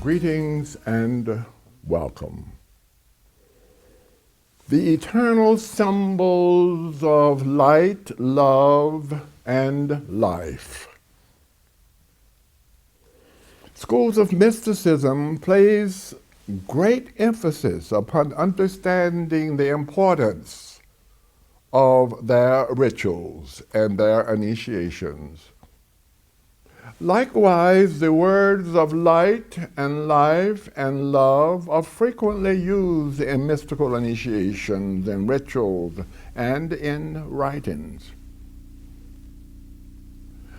Greetings and welcome. The eternal symbols of light, love, and life. Schools of mysticism place great emphasis upon understanding the importance of their rituals and their initiations. Likewise, the words of light and life and love are frequently used in mystical initiations and rituals and in writings.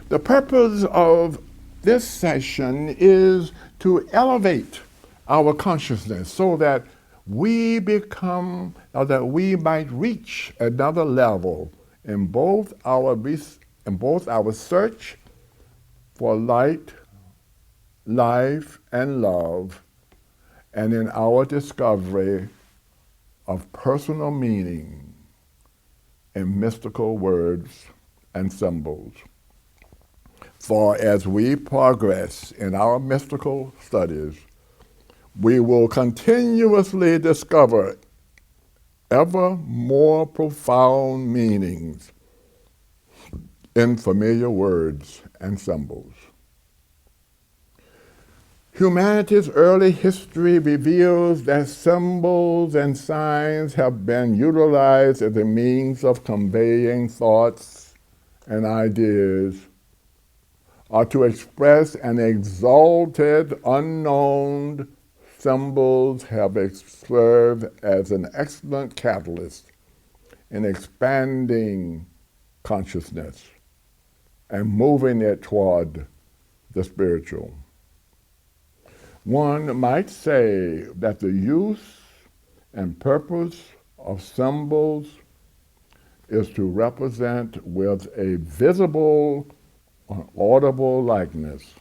The purpose of this session is to elevate our consciousness so that we might reach another level in both our search for light, life, and love, and in our discovery of personal meaning in mystical words and symbols. For as we progress in our mystical studies, we will continuously discover ever more profound meanings in familiar words and symbols. Humanity's early history reveals that symbols and signs have been utilized as a means of conveying thoughts and ideas, or to express an exalted, unknown. Symbols have served as an excellent catalyst in expanding consciousness and moving it toward the spiritual. One might say that the use and purpose of symbols is to represent with a visible or audible likeness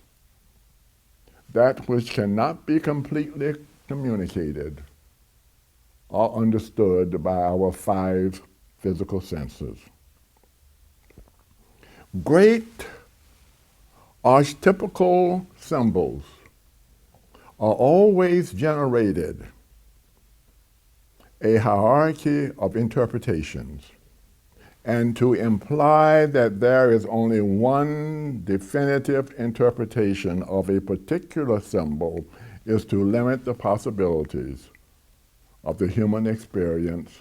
that which cannot be completely communicated or understood by our 5 physical senses. Great archetypical symbols are always generated a hierarchy of interpretations, and to imply that there is only one definitive interpretation of a particular symbol is to limit the possibilities of the human experience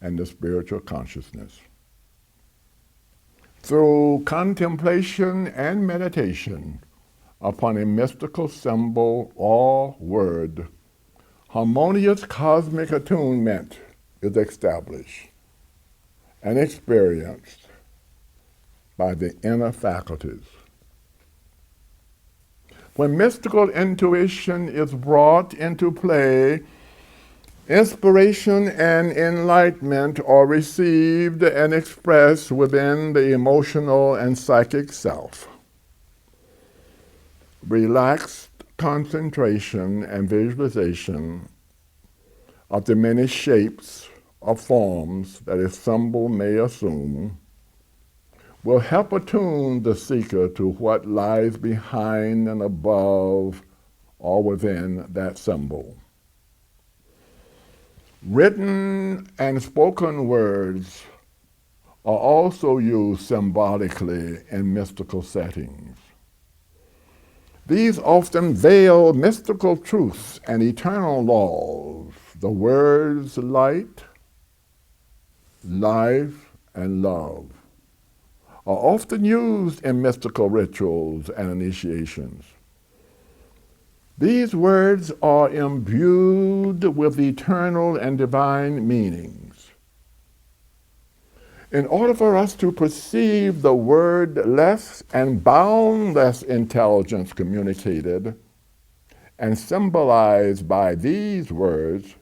and the spiritual consciousness. Through contemplation and meditation upon a mystical symbol or word, harmonious cosmic attunement is established and experienced by the inner faculties. When mystical intuition is brought into play, inspiration and enlightenment are received and expressed within the emotional and psychic self. Relaxed concentration and visualization of the many shapes or forms that a symbol may assume will help attune the seeker to what lies behind and above or within that symbol. Written and spoken words are also used symbolically in mystical settings. These often veil mystical truths and eternal laws. The words light, life, and love are often used in mystical rituals and initiations. These words are imbued with eternal and divine meanings. In order for us to perceive the wordless and boundless intelligence communicated and symbolized by these words,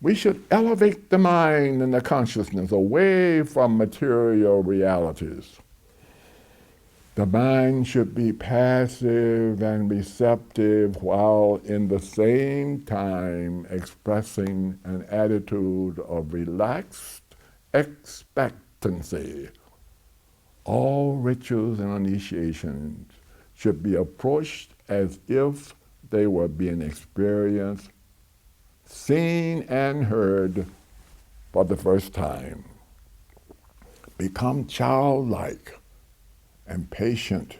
we should elevate the mind and the consciousness away from material realities. The mind should be passive and receptive while in the same time expressing an attitude of relaxed expectancy. All rituals and initiations should be approached as if they were being experienced, seen and heard for the first time. Become childlike and patient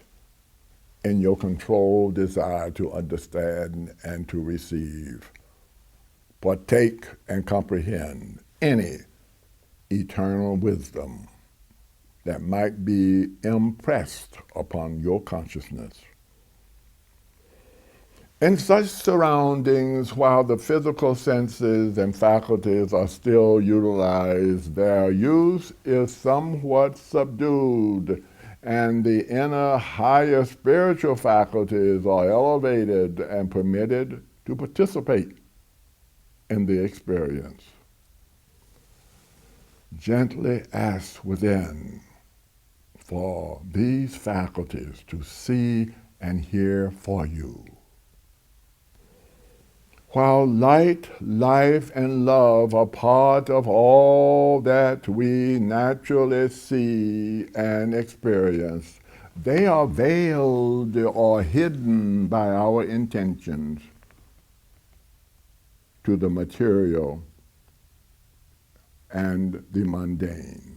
in your controlled desire to understand and to receive. Partake and comprehend any eternal wisdom that might be impressed upon your consciousness. In such surroundings, while the physical senses and faculties are still utilized, their use is somewhat subdued, and the inner, higher spiritual faculties are elevated and permitted to participate in the experience. Gently ask within for these faculties to see and hear for you. While light, life, and love are part of all that we naturally see and experience, they are veiled or hidden by our intentions to the material and the mundane.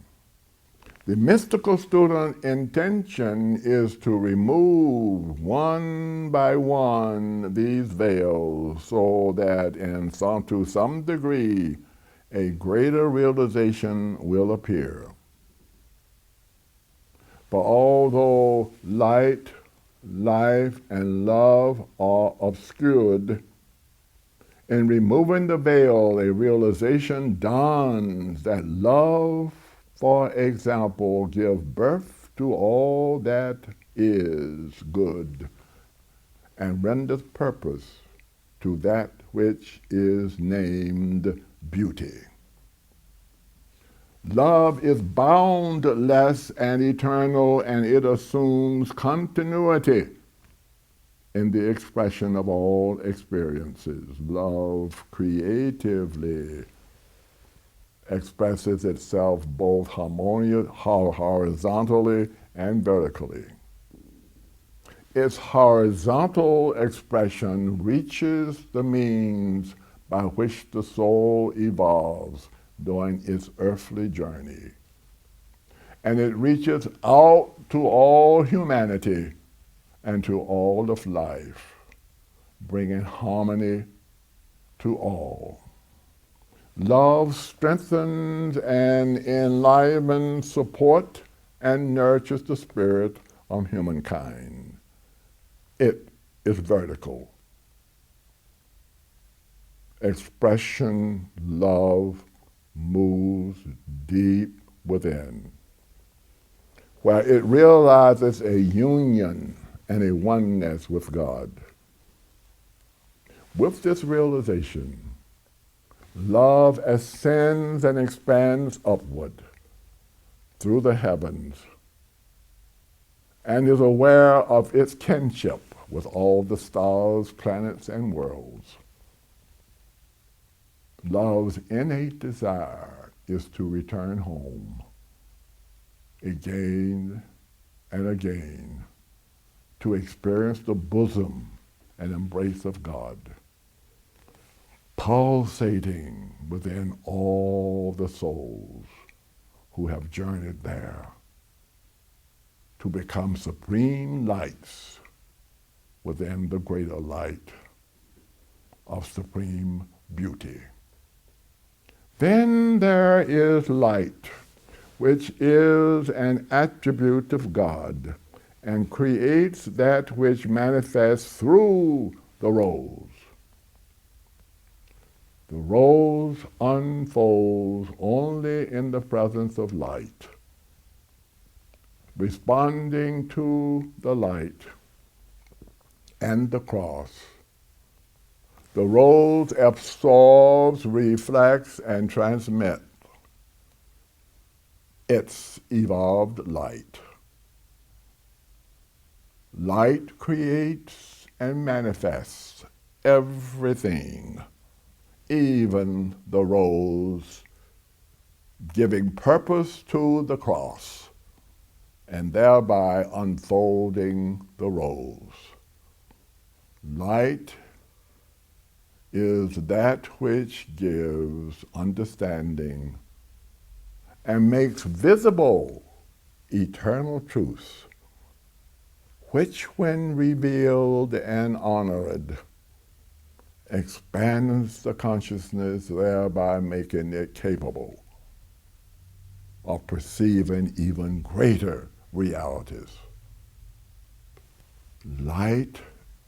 The mystical student intention is to remove one by one these veils so that to some degree a greater realization will appear. For although light, life, and love are obscured, in removing the veil, a realization dawns that love, for example, gives birth to all that is good and renders purpose to that which is named beauty. Love is boundless and eternal, and it assumes continuity in the expression of all experiences. Love creatively expresses itself both horizontally and vertically. Its horizontal expression reaches the means by which the soul evolves during its earthly journey. And it reaches out to all humanity and to all of life, bringing harmony to all. Love strengthens and enlivens, support, and nurtures the spirit of humankind. It is vertical. Expression, love, moves deep within, where it realizes a union and a oneness with God. With this realization, love ascends and expands upward through the heavens and is aware of its kinship with all the stars, planets, and worlds. Love's innate desire is to return home again and again, to experience the bosom and embrace of God, pulsating within all the souls who have journeyed there to become supreme lights within the greater light of supreme beauty. Then there is light, which is an attribute of God and creates that which manifests through the rose. The rose unfolds only in the presence of light, responding to the light and the cross. The rose absorbs, reflects, and transmits its evolved light. Light creates and manifests everything, even the rose, giving purpose to the cross and thereby unfolding the rose. Light is that which gives understanding and makes visible eternal truths, which when revealed and honored, expands the consciousness, thereby making it capable of perceiving even greater realities. Light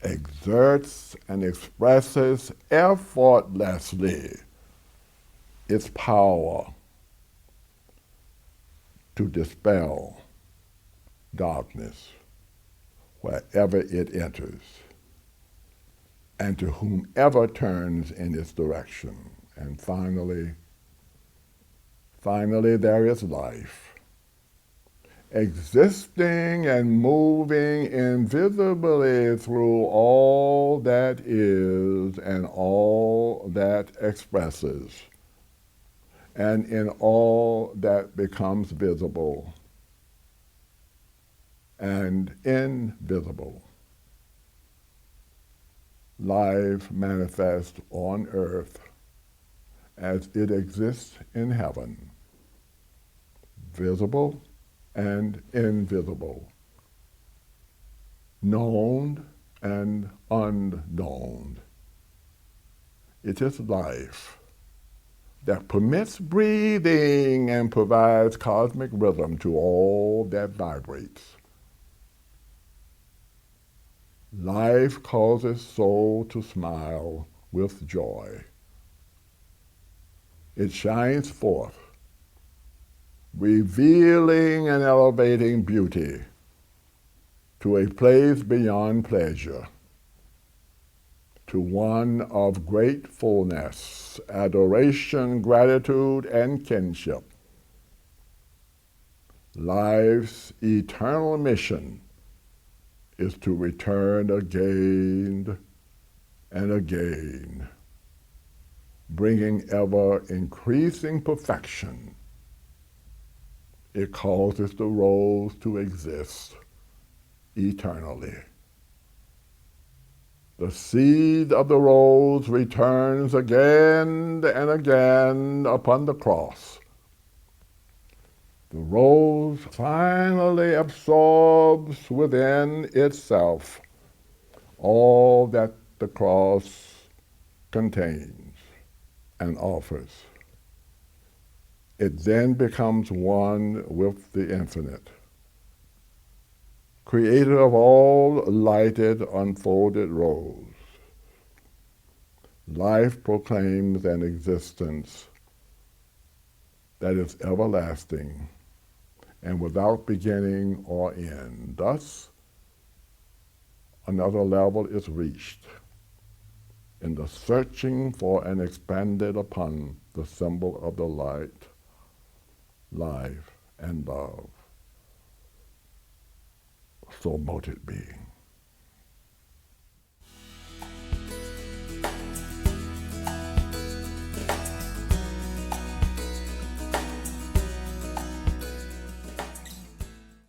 exerts and expresses effortlessly its power to dispel darkness wherever it enters and to whomever turns in its direction. And finally, there is life, existing and moving invisibly through all that is and all that expresses, and in all that becomes visible and invisible. Life manifests on earth as it exists in heaven, visible and invisible, known and unknown. It is life that permits breathing and provides cosmic rhythm to all that vibrates. Life causes soul to smile with joy. It shines forth, revealing and elevating beauty to a place beyond pleasure, to one of gratefulness, adoration, gratitude, and kinship. Life's eternal mission is to return again and again, bringing ever increasing perfection. It causes the rose to exist eternally. The seed of the rose returns again and again upon the cross. The rose finally absorbs within itself all that the cross contains and offers. It then becomes one with the infinite, creator of all lighted, unfolded rose. Life proclaims an existence that is everlasting and without beginning or end. Thus, another level is reached in the searching for and expanded upon the symbol of the light, life, and love. So mote it be.